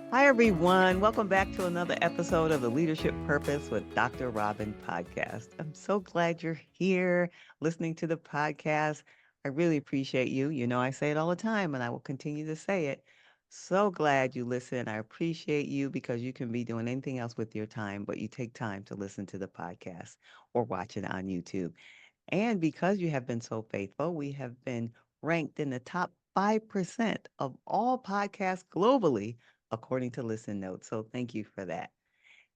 Hi, everyone. Welcome back to another episode of the Leadership Purpose with Dr. Robin podcast. I'm so glad you're here listening to the podcast. I really appreciate you. You know, I say it all the time and I will continue to say it. So glad you listen. I appreciate you because you can be doing anything else with your time, but you take time to listen to the podcast or watch it on YouTube. And because you have been so faithful, we have been ranked in the top 5% of all podcasts globally, according to Listen Notes. So thank you for that.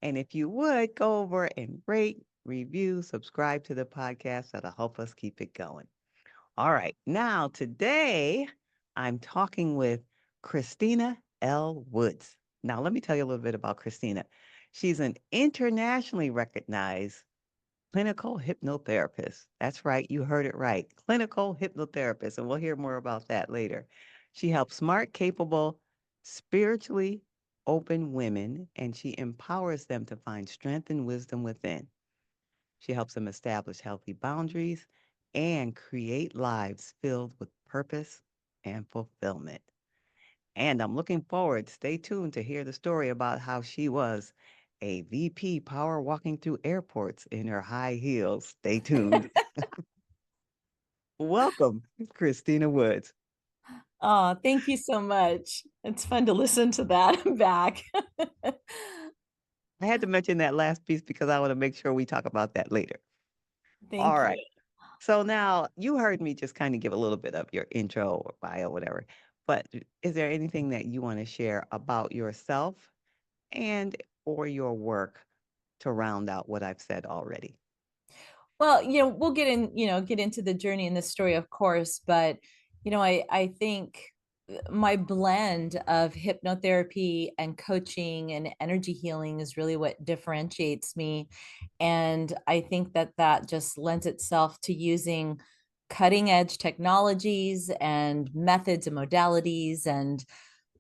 And if you would go over and rate, review, subscribe to the podcast, that'll help us keep it going. All right. Now, today, I'm talking with Christina L. Woods. Now, let me tell you a little bit about Christina. She's an internationally recognized clinical hypnotherapist. That's right, you heard it right. Clinical hypnotherapist, and we'll hear more about that later. She helps smart, capable, spiritually open women, and she empowers them to find strength and wisdom within. She helps them establish healthy boundaries and create lives filled with purpose and fulfillment. And I'm looking forward, stay tuned to hear the story about how she was a VP power walking through airports in her high heels. Stay tuned. Welcome, Christina Woods. Oh, thank you so much. It's fun to listen to that back. I had to mention that last piece because I want to make sure we talk about that later. All Thank you. right. So now you heard me just kind of give a little bit of your intro or bio, whatever. But is there anything that you want to share about yourself and or your work to round out what I've said already? Well, we'll get into the journey in this story, of course, but I think my blend of hypnotherapy and coaching and energy healing is really what differentiates me. And I think that that just lends itself to using cutting edge technologies and methods and modalities and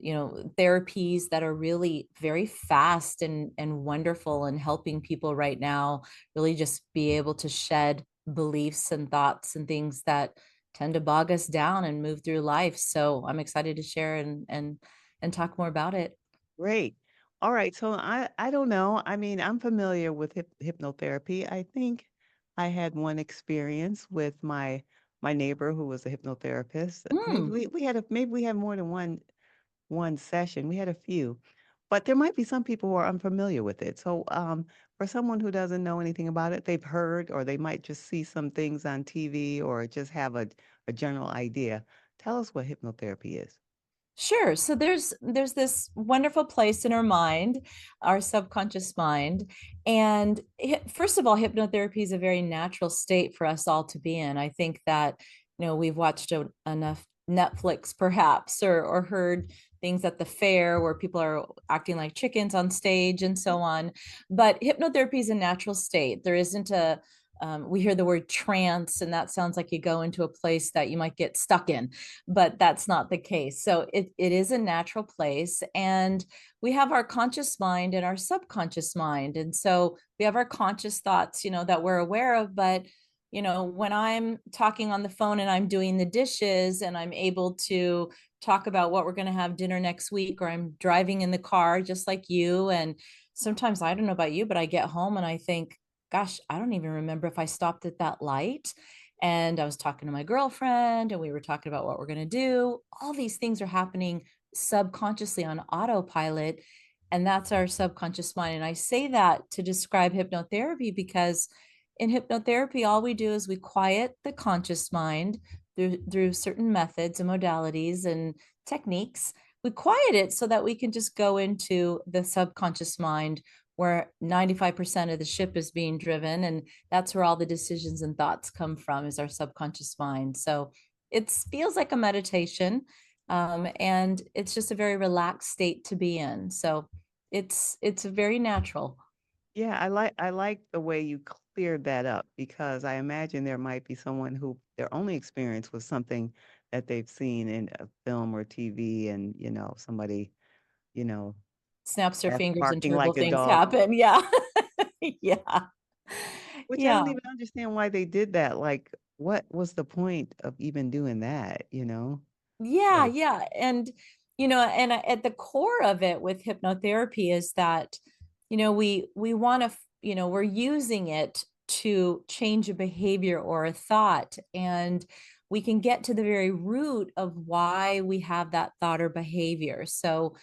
therapies that are really very fast and wonderful and helping people right now really just be able to shed beliefs and thoughts and things that tend to bog us down and move through life. So I'm excited to share and talk more about it. Great. All right. So I don't know. I mean, I'm familiar with hypnotherapy. I think I had one experience with my neighbor who was a hypnotherapist. Maybe Mm. we had more than one session. We had a few, but there might be some people who are unfamiliar with it. So for someone who doesn't know anything about it, they've heard or they might just see some things on TV or just have a general idea. Tell us what hypnotherapy is. Sure. So there's this wonderful place in our mind, our subconscious mind, and first of all, hypnotherapy is a very natural state for us all to be in. I think that we've watched enough Netflix, perhaps, or heard things at the fair where people are acting like chickens on stage and so on. But hypnotherapy is a natural state. There isn't a we hear the word trance, and that sounds like you go into a place that you might get stuck in, but that's not the case. So it is a natural place. And we have our conscious mind and our subconscious mind. And so we have our conscious thoughts, that we're aware of. But, when I'm talking on the phone and I'm doing the dishes and I'm able to talk about what we're going to have dinner next week, or I'm driving in the car just like you. And sometimes I don't know about you, but I get home and I think, gosh, I don't even remember if I stopped at that light. And I was talking to my girlfriend and we were talking about what we're going to do. All these things are happening subconsciously on autopilot. And that's our subconscious mind. And I say that to describe hypnotherapy because in hypnotherapy, all we do is we quiet the conscious mind through certain methods and modalities and techniques. We quiet it so that we can just go into the subconscious mind where 95% of the ship is being driven, and that's where all the decisions and thoughts come from, is our subconscious mind. So it feels like a meditation, and it's just a very relaxed state to be in. So it's very natural. Yeah, I like the way you cleared that up because I imagine there might be someone who their only experience was something that they've seen in a film or TV and, somebody, you know, Snaps their that's fingers and barking terrible like a things dog, happen. Yeah. Yeah. which I don't Yeah. even understand why they did that. Like, what was the point of even doing that, you know? Yeah, Like, yeah. And And at the core of it with hypnotherapy is that, we want to, we're using it to change a behavior or a thought. And we can get to the very root of why we have that thought or behavior. So,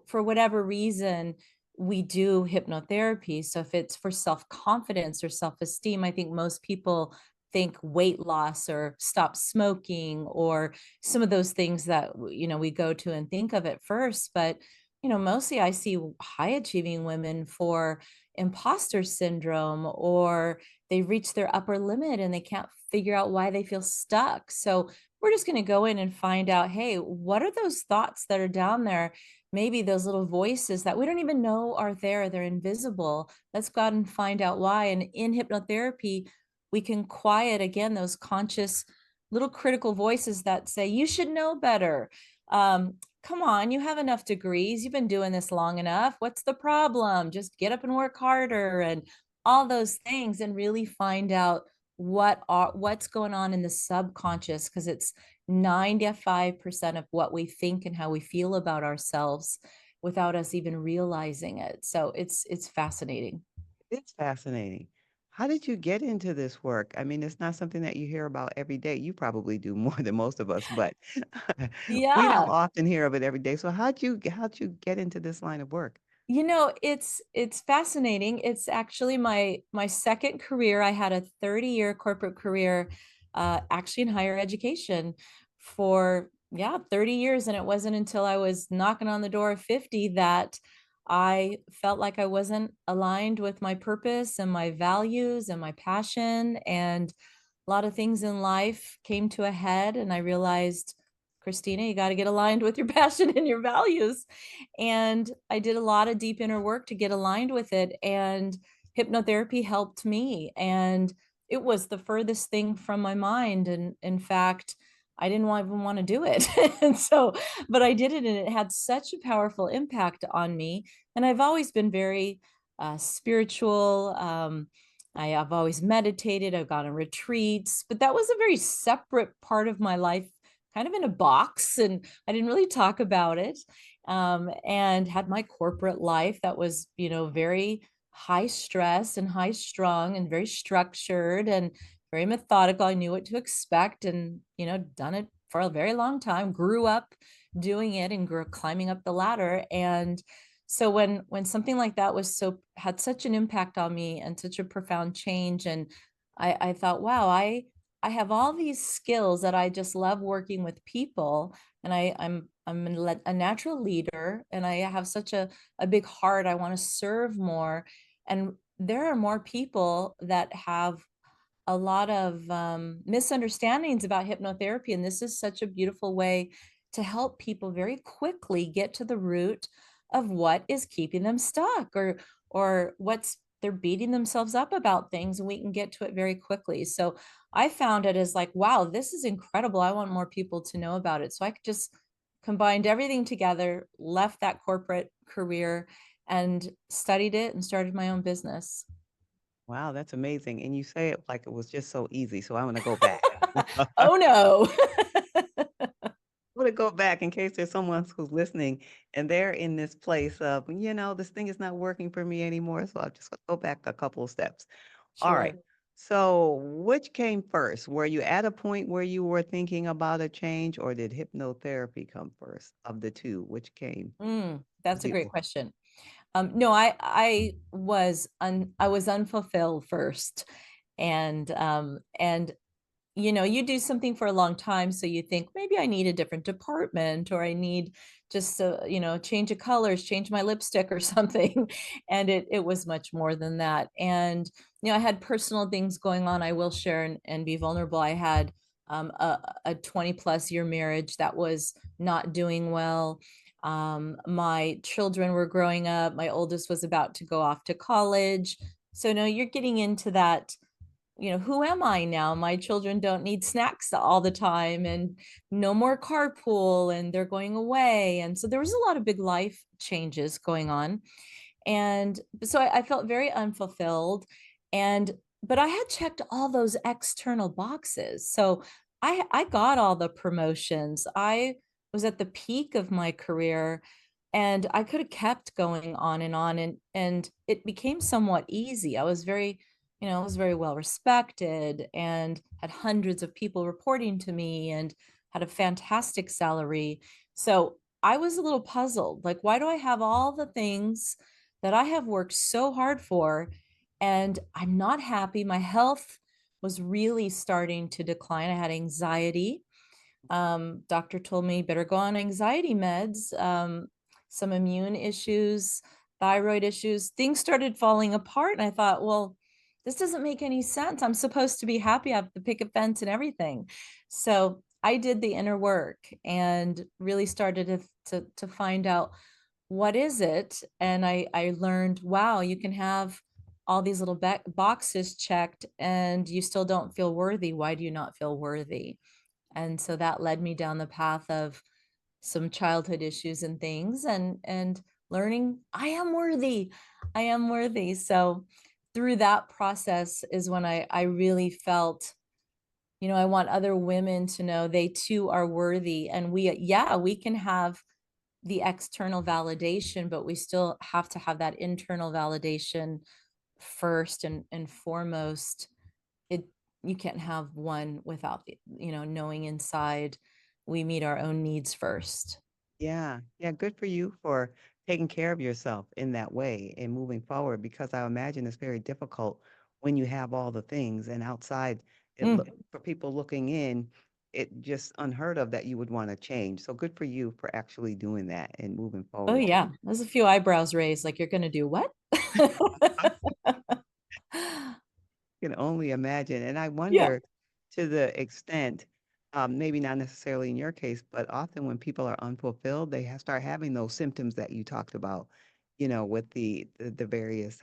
for whatever reason, we do hypnotherapy. So if it's for self-confidence or self-esteem, I think most people think weight loss or stop smoking or some of those things that we go to and think of at first. But mostly I see high achieving women for imposter syndrome, or they reach their upper limit and they can't figure out why they feel stuck. So we're just going to go in and find out, hey, what are those thoughts that are down there? Maybe those little voices that we don't even know are there, they're invisible. Let's go out and find out why. And in hypnotherapy, we can quiet again those conscious little critical voices that say, you should know better. Come on, you have enough degrees. You've been doing this long enough. What's the problem? Just get up and work harder and all those things, and really find out what's going on in the subconscious, because it's 95% of what we think and how we feel about ourselves without us even realizing it. So it's fascinating. It's fascinating. How did you get into this work? I mean, it's not something that you hear about every day. You probably do more than most of us, but we don't Yeah. often hear of it every day. So how'd you get into this line of work? It's fascinating. It's actually my second career. I had a 30-year corporate career, actually in higher education for, yeah, 30 years. And it wasn't until I was knocking on the door of 50 that I felt like I wasn't aligned with my purpose and my values and my passion. And a lot of things in life came to a head, and I realized, Christina, you got to get aligned with your passion and your values. And I did a lot of deep inner work to get aligned with it. And hypnotherapy helped me. And it was the furthest thing from my mind. And in fact, I didn't even want to do it. And so, but I did it, and it had such a powerful impact on me. And I've always been very spiritual. I have always meditated, I've gone on retreats, but that was a very separate part of my life, kind of in a box, and I didn't really talk about it. And had my corporate life that was, very high stress and high strung and very structured and very methodical. I knew what to expect, and, done it for a very long time, grew up doing it and grew climbing up the ladder. And so when something like that had such an impact on me and such a profound change, and I thought, wow, I have all these skills that I just love working with people, and I'm a natural leader, and I have such a big heart. I want to serve more, and there are more people that have a lot of misunderstandings about hypnotherapy. And this is such a beautiful way to help people very quickly get to the root of what is keeping them stuck, or what's they're beating themselves up about things, and we can get to it very quickly. So I found it as like, wow, this is incredible. I want more people to know about it. So I could just combined everything together, left that corporate career and studied it and started my own business. Wow, that's amazing. And you say it like it was just so easy. So I want to go back. Oh no. Want to go back in case there's someone who's listening and they're in this place of, this thing is not working for me anymore. So I'll just go back a couple of steps. All right. Sure. So which came first? Were you at a point where you were thinking about a change, or did hypnotherapy come first of the two? Which came That's a great before? question. No, I was unfulfilled first, and you do something for a long time, so you think maybe I need a different department, or I need just change of colors, change my lipstick or something. And it was much more than that. And I had personal things going on. I will share and be vulnerable. I had a 20 plus year marriage that was not doing well. My children were growing up. My oldest was about to go off to college. So no, you're getting into that, who am I now? My children don't need snacks all the time, and no more carpool, and they're going away. And so there was a lot of big life changes going on. And so I felt very unfulfilled. But I had checked all those external boxes. So I got all the promotions. I was at the peak of my career, and I could have kept going on and on, and it became somewhat easy. I was very, I was very well respected and had hundreds of people reporting to me and had a fantastic salary. So I was a little puzzled. Like, why do I have all the things that I have worked so hard for and I'm not happy? My health was really starting to decline. I had anxiety. Doctor told me better go on anxiety meds, some immune issues, thyroid issues. Things started falling apart. And I thought, well, this doesn't make any sense. I'm supposed to be happy. I have the picket fence and everything. So I did the inner work and really started to find out what is it. And I learned, wow, you can have all these little boxes checked and you still don't feel worthy. Why do you not feel worthy? And so that led me down the path of some childhood issues and things, and learning I am worthy. I am worthy. So through that process is when I really felt, I want other women to know they too are worthy. And we can have the external validation, but we still have to have that internal validation first and foremost. It You can't have one without knowing inside we meet our own needs first. Yeah. Yeah, good for you for taking care of yourself in that way and moving forward because I imagine it's very difficult when you have all the things and outside it look Mm. for people looking in, it just unheard of that you would want to change. So good for you for actually doing that and moving Oh forward yeah, too. there's a few eyebrows raised, like you're gonna do what? Can only imagine. And I Yeah. wonder to the extent, maybe not necessarily in your case, but often when people are unfulfilled, they start having those symptoms that you talked about, with the various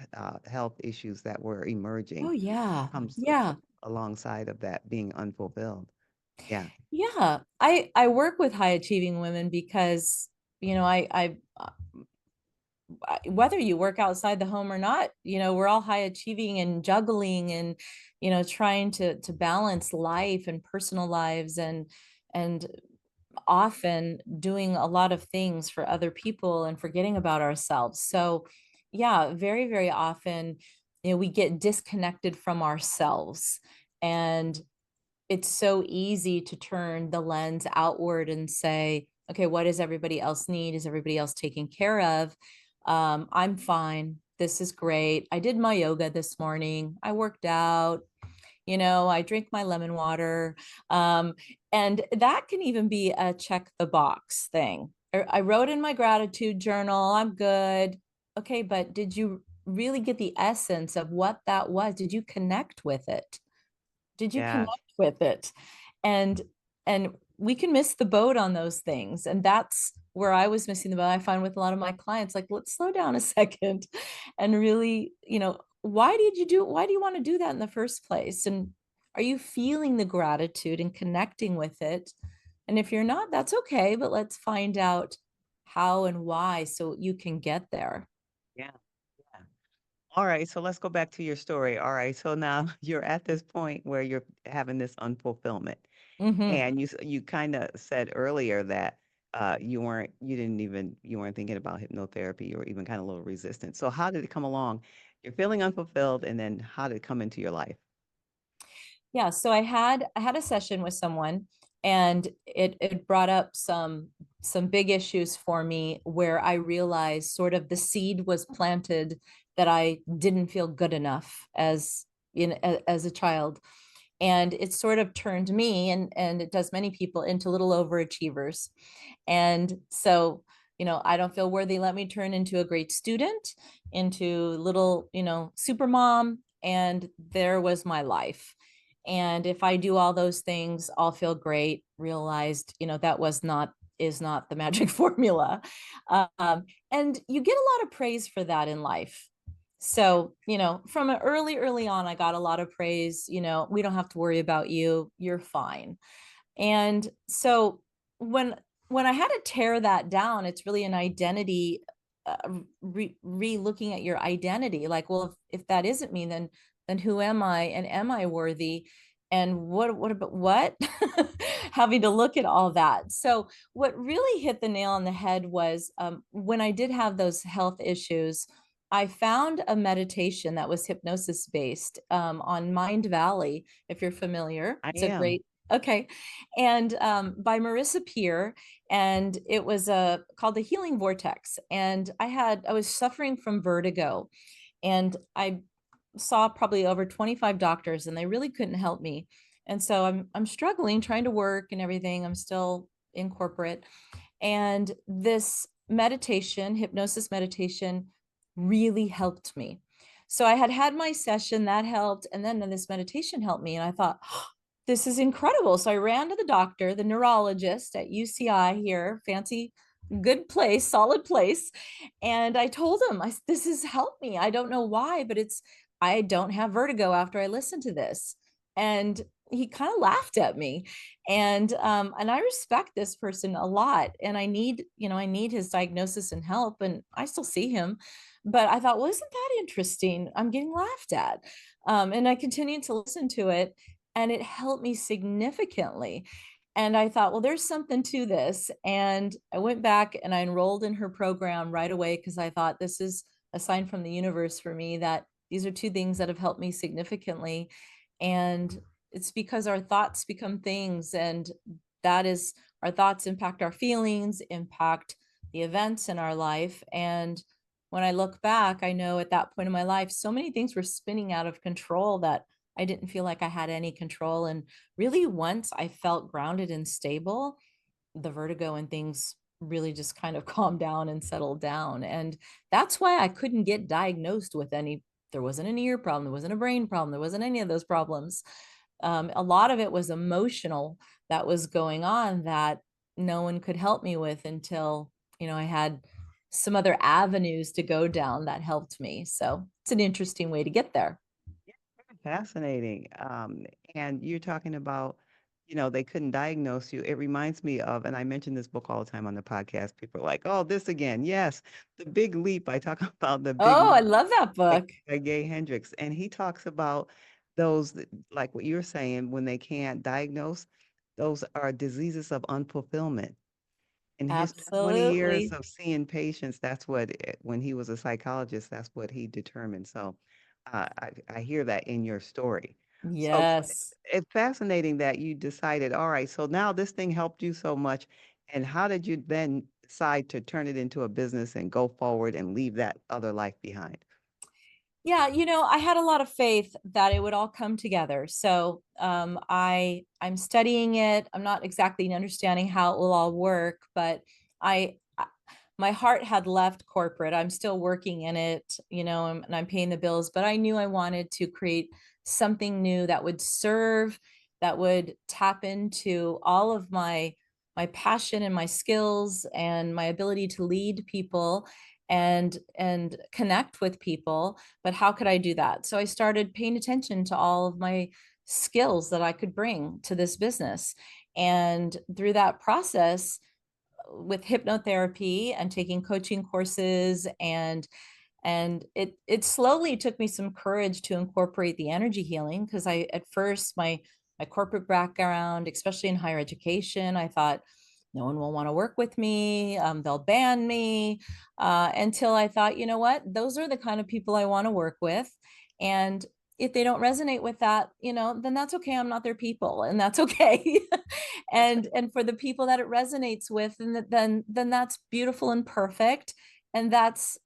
health issues that were Oh emerging yeah. comes Yeah. alongside of that being unfulfilled. Yeah. Yeah. I work with high achieving women because, whether you work outside the home or not, we're all high achieving and juggling and, trying to balance life and personal lives and often doing a lot of things for other people and forgetting about ourselves. So, yeah, very, very often, we get disconnected from ourselves. And it's so easy to turn the lens outward and say, okay, what does everybody else need? Is everybody else taken care of? I'm fine. This is great. I did my yoga this morning. I worked out. I drink my lemon water. Um, and that can even be a check the box thing. I wrote in my gratitude journal, I'm good. Okay, but did you really get the essence of what that was? Did you connect with it? Did you connect Yes. with it? And and we can miss the boat on those things. And that's where I was missing the boat. I find with a lot of my clients, like, let's slow down a second and really, why do you want to do that in the first place? And are you feeling the gratitude and connecting with it? And if you're not, that's okay, but let's find out how and why so you can get there. Yeah. Yeah. All right, so let's go back to your story. All right, so now you're at this point where you're having this unfulfillment. Hmm. And you kinda said earlier that, you weren't thinking about hypnotherapy or even kinda a little resistant. So how did it come along? You're feeling unfulfilled, and then how did it come into your life? Yeah, so I had a session with someone, and it brought up some big issues for me where I realized sort of the seed was planted that I didn't feel good enough as a child. And it sort of turned me, and it does many people, into little overachievers. And so, I don't feel worthy. Let me turn into a great student, into little, super mom. And there was my life. And if I do all those things, I'll feel great. Realized, that is not the magic formula. And you get a lot of praise for that in life. So, from an early on, I got a lot of praise. We don't have to worry about you. You're fine. And so when I had to tear that down, it's really an identity, looking at your identity. Like, well, if that isn't me, then who am I, and am I worthy? And what about what? Having to look at all that. So what really hit the nail on the head was when I did have those health issues, I found a meditation that was hypnosis based on Mind Valley, if you're familiar. I It's a am. great, okay. And by Marissa Peer. And it was called The Healing Vortex. And I was suffering from vertigo. And I saw probably over 25 doctors and they really couldn't help me. And so I'm struggling trying to work and everything. I'm still in corporate. And this meditation, hypnosis meditation, really helped me. So I had had my session that helped, and then this meditation helped me. And I thought, oh, this is incredible. So I ran to the doctor, the neurologist at UCI here, fancy, good place, solid place. And I told him, this has helped me. I don't know why, but I don't have vertigo after I listen to this. And he kind of laughed at me. And I respect this person a lot. And I need his diagnosis and help. And I still see him. But I thought, well, isn't that interesting? I'm getting laughed at. And I continued to listen to it, and it helped me significantly. And I thought, well, there's something to this. And I went back and I enrolled in her program right away because I thought this is a sign from the universe for me that these are two things that have helped me significantly. And it's because our thoughts become things, and that is, our thoughts impact our feelings, impact the events in our life. And when I look back, I know at that point in my life, so many things were spinning out of control that I didn't feel like I had any control. And really, once I felt grounded and stable, the vertigo and things really just kind of calmed down and settled down. And that's why I couldn't get diagnosed with any, there wasn't an ear problem, there wasn't a brain problem, there wasn't any of those problems. A lot of it was emotional that was going on that no one could help me with until, I had some other avenues to go down that helped me. So it's an interesting way to get there. Fascinating. And you're talking about, they couldn't diagnose you. It reminds me of, and I mention this book all the time on the podcast. People are like, oh, this again. Yes, The Big Leap. I talk about The Big Oh, I Leap love that by, book. by Gay Hendricks. And he talks about those, like what you're saying, when they can't diagnose, those are diseases of unfulfillment. In his 20 years Absolutely. of seeing patients, that's what, when he was a psychologist, that's what he determined. So I hear that in your story. So Yes. it's fascinating that you decided, all right, so now this thing helped you so much. And how did you then decide to turn it into a business and go forward and leave that other life behind? Yeah, I had a lot of faith that it would all come together. So I'm studying it. I'm not exactly understanding how it will all work, but my heart had left corporate. I'm still working in it, and I'm paying the bills, but I knew I wanted to create something new that would serve, that would tap into all of my passion and my skills and my ability to lead people and connect with people. But how could I do that? So I started paying attention to all of my skills that I could bring to this business. And through that process, with hypnotherapy and taking coaching courses, and it slowly took me some courage to incorporate the energy healing, because I, at first, my corporate background, especially in higher education, I thought no one will want to work with me, they'll ban me, until I thought, you know what, those are the kind of people I want to work with. And if they don't resonate with that, then that's okay, I'm not their people, and that's okay. And for the people that it resonates with, and then that's beautiful and perfect. And that's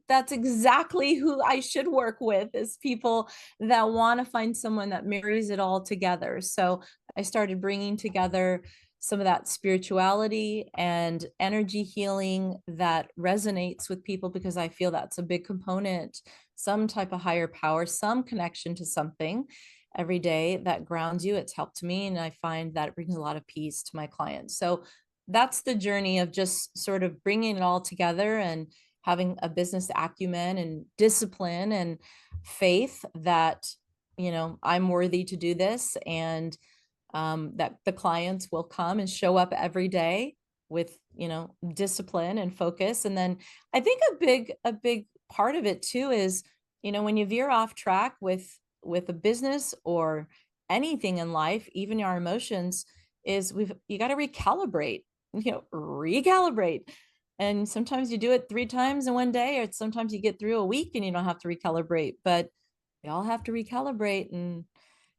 exactly who I should work with, is people that want to find someone that marries it all together. So I started bringing together some of that spirituality and energy healing that resonates with people, because I feel that's a big component, some type of higher power, some connection to something every day that grounds you. It's helped me, and I find that it brings a lot of peace to my clients. So that's the journey of just sort of bringing it all together and having a business acumen and discipline and faith that, I'm worthy to do this, and that the clients will come and show up every day with, discipline and focus. And then I think a big part of it too is, when you veer off track with a business or anything in life, even our emotions, is you got to recalibrate, recalibrate. And sometimes you do it 3 times in one day, or sometimes you get through a week and you don't have to recalibrate, but we all have to recalibrate,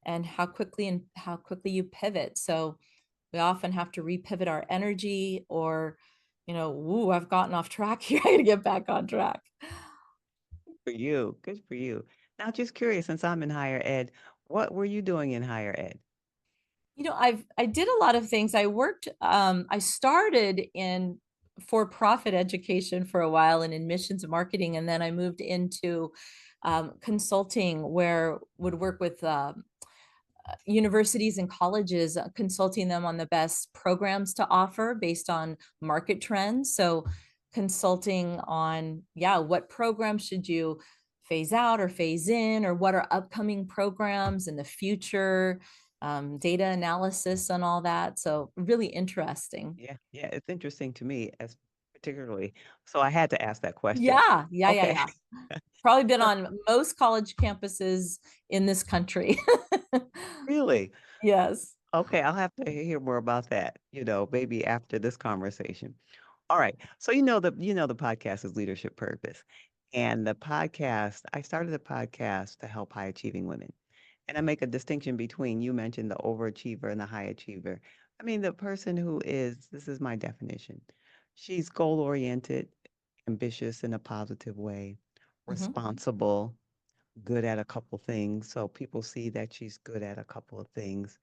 and how quickly you pivot. So we often have to repivot our energy, or, ooh, I've gotten off track here. I got to get back on track. For you. Good for you. Now, just curious, since I'm in higher ed, what were you doing in higher ed? I did a lot of things. I started in for-profit education for a while in admissions marketing, and then I moved into consulting, where would work with universities and colleges, consulting them on the best programs to offer based on market trends. So consulting on, yeah, what programs should you phase out or phase in, or what are upcoming programs in the future, data analysis and all that. So really interesting. Yeah, yeah, it's interesting to me as particularly. So I had to ask that question. Yeah, yeah, yeah, Okay. yeah. Probably been on most college campuses in this country. Really? Yes. Okay, I'll have to hear more about that, maybe after this conversation. All right. So you know the podcast is Leadership Purpose. And the podcast, I started the podcast to help high achieving women. And I make a distinction between, you mentioned the overachiever and the high achiever. I mean, the person who is, this is my definition. She's goal oriented, ambitious in a positive way, Mhm. responsible, good at a couple things. So people see that she's good at a couple of things.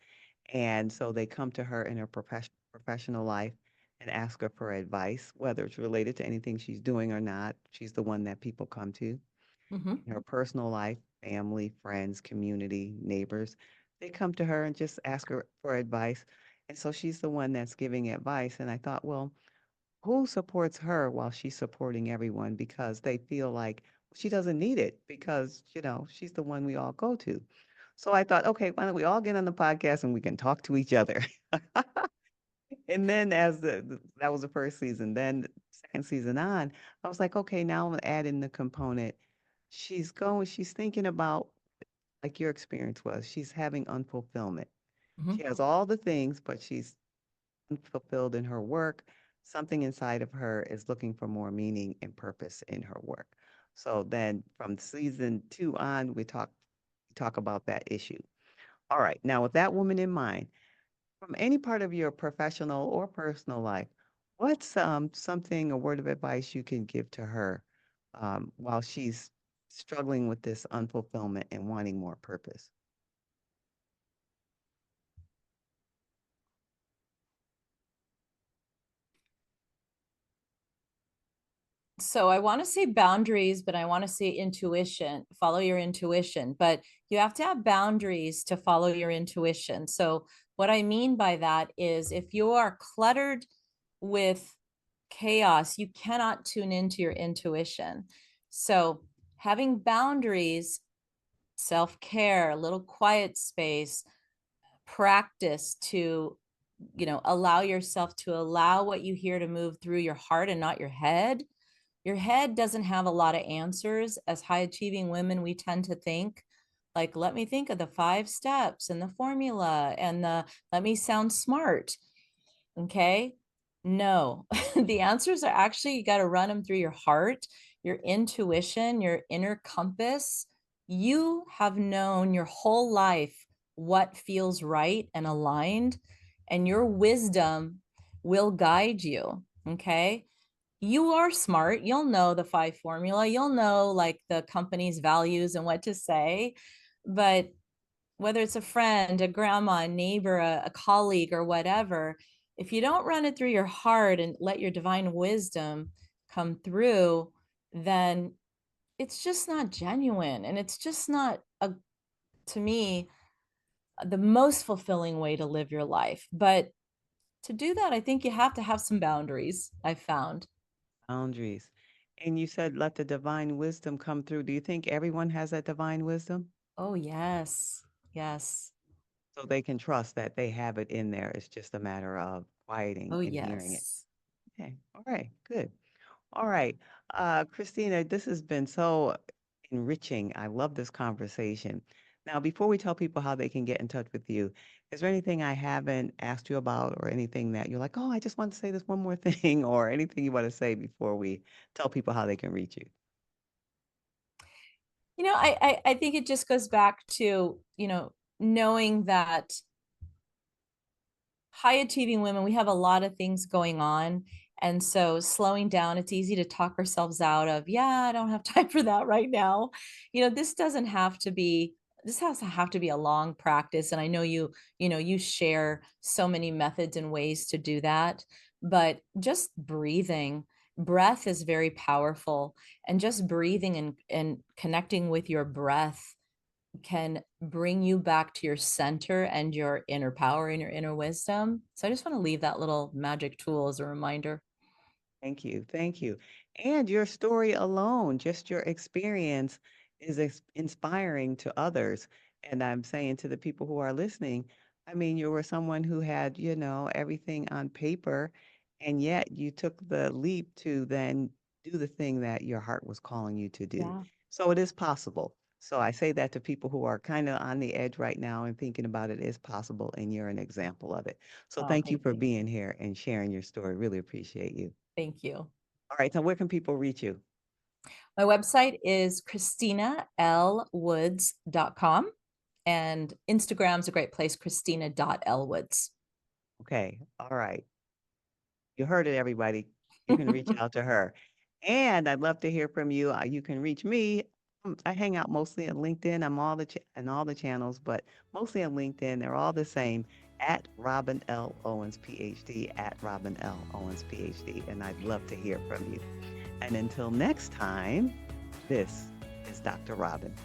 And so they come to her in her professional life and ask her for advice, whether it's related to anything she's doing or not. She's the one that people come to. Mhm. In her personal life, family, friends, community, neighbors, they come to her and just ask her for advice. And so she's the one that's giving advice. And I thought, well, who supports her while she's supporting everyone because they feel like she doesn't need it because, she's the one we all go to. So I thought, okay, why don't we all get on the podcast and we can talk to each other? And then as that was the first season, then the second season on, I was like, okay, now I'm gonna add in the component. She's thinking about like your experience was. She's having unfulfillment. Mhm. She has all the things, but she's unfulfilled in her work. Something inside of her is looking for more meaning and purpose in her work. So then from season 2 on, we talk about that issue. All right. Now with that woman in mind, from any part of your professional or personal life, what's something, a word of advice you can give to her while she's struggling with this unfulfillment and wanting more purpose? So I want to say boundaries, but I want to say intuition, follow your intuition. But you have to have boundaries to follow your intuition. So what I mean by that is, if you are cluttered with chaos, you cannot tune into your intuition. So having boundaries, self-care, a little quiet space, practice to, allow yourself to allow what you hear to move through your heart and not your head. Your head doesn't have a lot of answers. As high achieving women, we tend to think, like, let me think of the 5 steps and the formula and let me sound smart. Okay. No, the answers are actually, you got to run them through your heart, your intuition, your inner compass. You have known your whole life what feels right and aligned, and your wisdom will guide you. Okay. You are smart. You'll know the 5 formula. You'll know like the company's values and what to say. But whether it's a friend, a grandma, a neighbor, a colleague, or whatever, if you don't run it through your heart and let your divine wisdom come through, then it's just not genuine. And it's just not, to me, the most fulfilling way to live your life. But to do that, I think you have to have some boundaries, I've found. Boundaries. And you said let the divine wisdom come through. Do you think everyone has that divine wisdom? Oh, yes. Yes. So they can trust that they have it in there. It's just a matter of quieting Oh, and hearing it. yes. Okay. All right. Good. All right. Christina, this has been so enriching. I love this conversation. Now, before we tell people how they can get in touch with you, is there anything I haven't asked you about or anything that you're like, oh, I just want to say this one more thing or anything you want to say before we tell people how they can reach you? I think it just goes back to, knowing that high achieving women, we have a lot of things going on. And so slowing down, it's easy to talk ourselves out of, yeah, I don't have time for that right now. This doesn't have to be, this has to have to be a long practice. And I know you share so many methods and ways to do that, but just breathing, breath is very powerful. And just breathing and connecting with your breath can bring you back to your center and your inner power and your inner wisdom. So I just want to leave that little magic tool as a reminder. Thank you. Thank you. And your story alone, just your experience is inspiring to others. And I'm saying to the people who are listening, I mean, you were someone who had, everything on paper, and yet you took the leap to then do the thing that your heart was calling you to do. Yeah. So it is possible. So I say that to people who are kind of on the edge right now and thinking about it is possible, and you're an example of it. So Oh, thank you thank for you. being here and sharing your story. Really appreciate you. Thank you. All right, so where can people reach you? My website is christinalwoods.com and Instagram's a great place, christina.lwoods. Okay, all right. You heard it, everybody. You can reach out to her. And I'd love to hear from you. You can reach me. I hang out mostly on LinkedIn. I'm all the and all the channels, but mostly on LinkedIn. They're all the same at Robin L. Owens, PhD, at Robin L. Owens, PhD. And I'd love to hear from you. And until next time, this is Dr. Robin.